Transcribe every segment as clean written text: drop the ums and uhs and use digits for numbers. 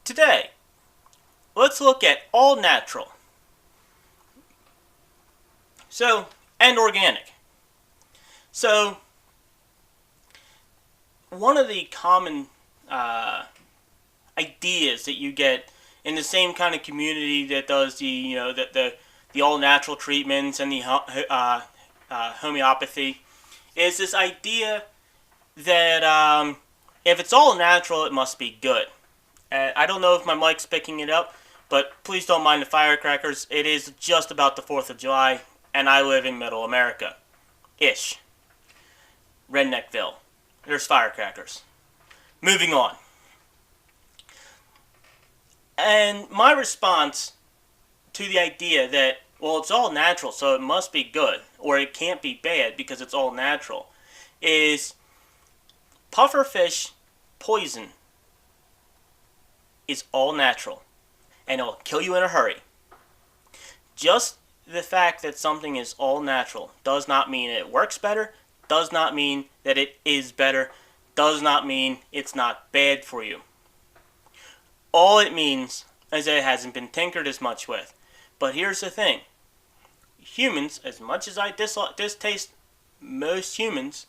Today, let's look at all natural. And organic. So, one of the common ideas that you get in the same kind of community that does the all natural treatments and the homeopathy is this idea that if it's all natural, it must be good. I don't know if my mic's picking it up, but please don't mind the firecrackers. It is just about the 4th of July, and I live in Middle America. Ish. Redneckville. There's firecrackers. Moving on. And my response to the idea that, well, it's all natural, so it must be good, or it can't be bad because it's all natural, is pufferfish poison is all natural, and it'll kill you in a hurry. Just the fact that something is all natural does not mean it works better, does not mean that it is better, does not mean it's not bad for you. All it means is that it hasn't been tinkered as much with. But here's the thing. Humans, as much as I distaste most humans,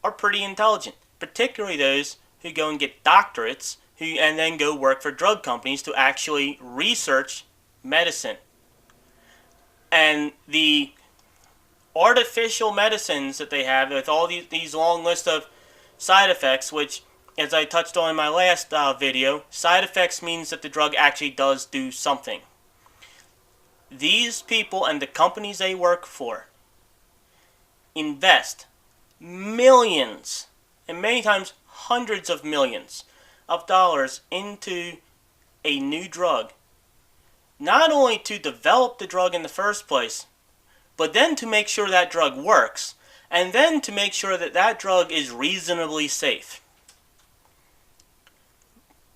are pretty intelligent. Particularly those who go and get doctorates and then go work for drug companies to actually research medicine. And the artificial medicines that they have with all these long lists of side effects, which, as I touched on in my last video, side effects means that the drug actually does do something. These people and the companies they work for invest millions, and many times hundreds of millions of dollars into a new drug. Not only to develop the drug in the first place, but then to make sure that drug works, and then to make sure that that drug is reasonably safe.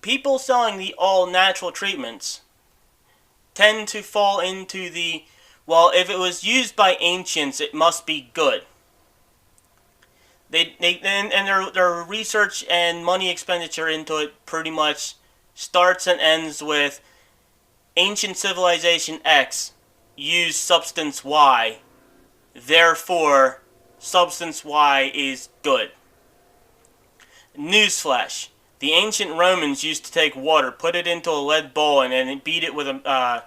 People selling the all-natural treatments tend to fall into the, well, if it was used by ancients, it must be good. Their research and money expenditure into it pretty much starts and ends with ancient civilization X used substance Y, therefore substance Y is good. Newsflash. The ancient Romans used to take water, put it into a lead bowl, and then beat it with a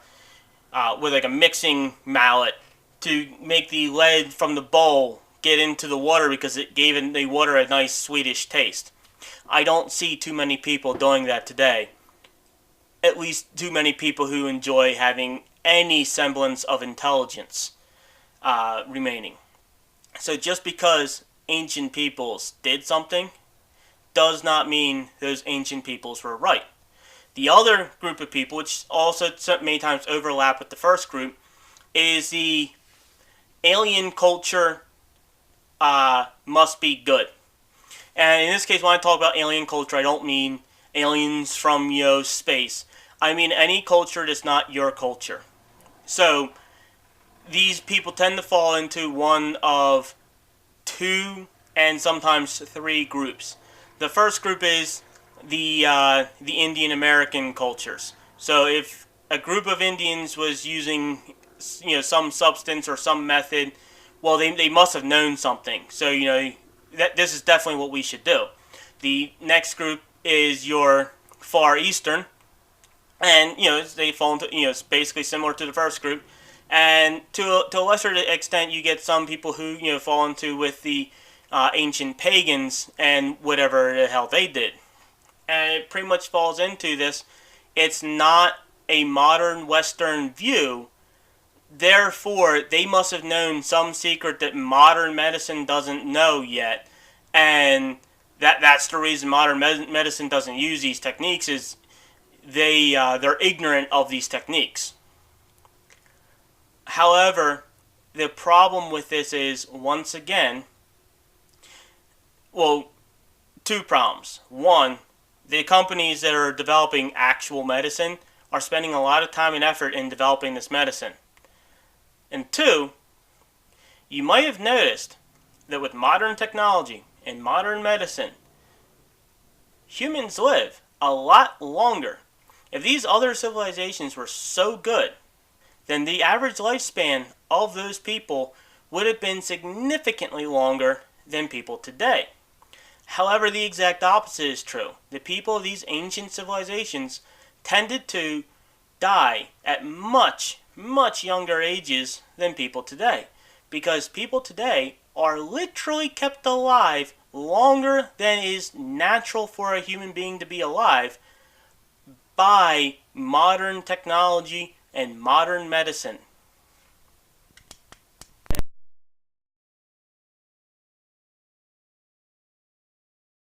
mixing mallet to make the lead from the bowl get into the water because it gave the water a nice sweetish taste. I don't see too many people doing that today. At least too many people who enjoy having any semblance of intelligence remaining. So just because ancient peoples did something does not mean those ancient peoples were right. The other group of people, which also many times overlap with the first group, is the alien culture must be good. And in this case, when I talk about alien culture, I don't mean aliens from space. I mean any culture that's not your culture. So these people tend to fall into one of two and sometimes three groups. The first group is the Indian American cultures. So if a group of Indians was using some substance or some method, well, they must have known something. So this is definitely what we should do. The next group is your Far Eastern, and they fall into it's basically similar to the first group. And to a lesser extent, you get some people who fall into with the ancient pagans and whatever the hell they did. And it pretty much falls into this. It's not a modern Western view. Therefore, they must have known some secret that modern medicine doesn't know yet. And that's the reason modern medicine doesn't use these techniques, is they're ignorant of these techniques. However, the problem with this is, once again, well, two problems. One, the companies that are developing actual medicine are spending a lot of time and effort in developing this medicine. And two, you might have noticed that with modern technology and modern medicine, humans live a lot longer. If these other civilizations were so good, then the average lifespan of those people would have been significantly longer than people today. However, the exact opposite is true. The people of these ancient civilizations tended to die at much, much younger ages than people today. Because people today are literally kept alive longer than is natural for a human being to be alive by modern technology and modern medicine.